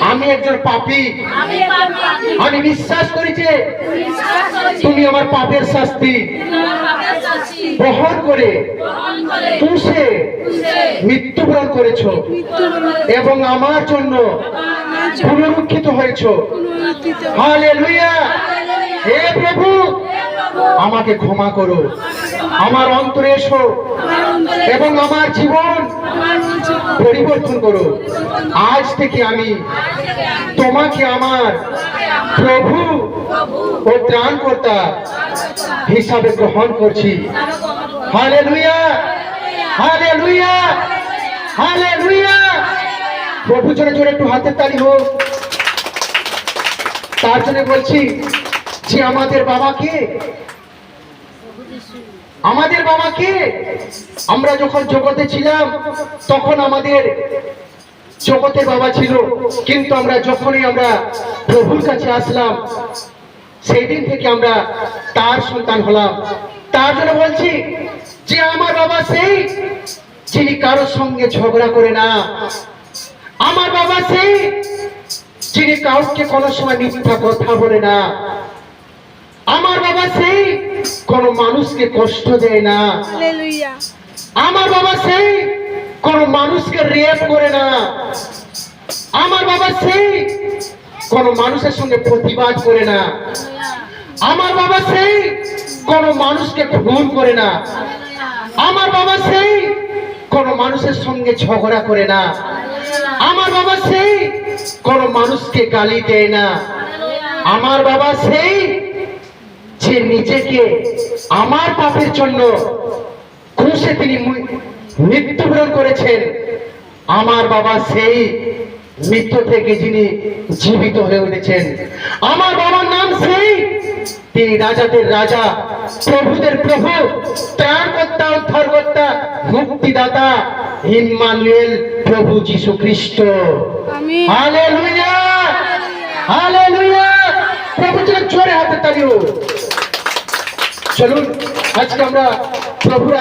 আমি একজন পাপী। আমি বিশ্বাস করি যে তুমি আমার পাপের শাস্তি বহন করে তুষে মৃত্যুবরণ করেছো এবং আমার জন্য পুনরুত্থিত হয়েছো। হালেলুয়া। হে প্রভু, আমাকে ক্ষমা করো, আমার অন্তরে এসো এবং আমার জীবন পরিবর্তন করো। আজ থেকে আমি তোমাকে আমার প্রভু ও ত্রাণকর্তা হিসাবে গ্রহণ করছি। Hallelujah, hallelujah, hallelujah. প্রভু জোরে জোরে একটু হাতের তালি হোক। তার জন্য বলছি যে আমাদের বাবাকে, আমাদের বাবাকে আমরা যখন জগতে ছিলাম তখন আমাদের জগতের বাবা ছিল, কিন্তু আমরা যখনই আমরা প্রভুর কাছে আসলাম সেই দিন থেকে আমরা তার সন্তান হলাম। তার জন্য বলছি যে আমার বাবা সেই যিনি কারোর সঙ্গে ঝগড়া করে না। আমার বাবা সেই যিনি কাউকে কোনো সময় মিথ্যা কথা বলে না। আমার বাবা সেই কোন মানুষকে কষ্ট দেয় না। আমার বাবা সেই কোন মানুষকে রেপ করে না। আমার বাবা সেই কোন মানুষের সঙ্গে প্রতিবাদ করে না। আমার বাবা সেই কোন মানুষকে খুন করে না। আমার বাবা সেই কোন মানুষের সঙ্গে ঝগড়া করে না। আমার বাবা সেই কোন মানুষকে গালি দেয় না। আমার বাবা সেই যে নিজেকে আমার পাপের জন্য ক্রুশে তিনি মৃত্যুবরণ করেছেন। আমার বাবা সেই মৃত্যু থেকে যিনি জীবিত হয়ে উঠেছেন। আমার বাবার নাম সেই তিনি রাজাদের রাজা, প্রভুদের প্রভু, ত্রাণকর্তা, উদ্ধারকর্তা, মুক্তিদাতা, ইম্মানুয়েল, প্রভু যীশু খ্রিস্ট। Hallelujah, hallelujah. প্রভু জোরে হাতে তালি হোক। চলুন আজকে আমরা প্রভুর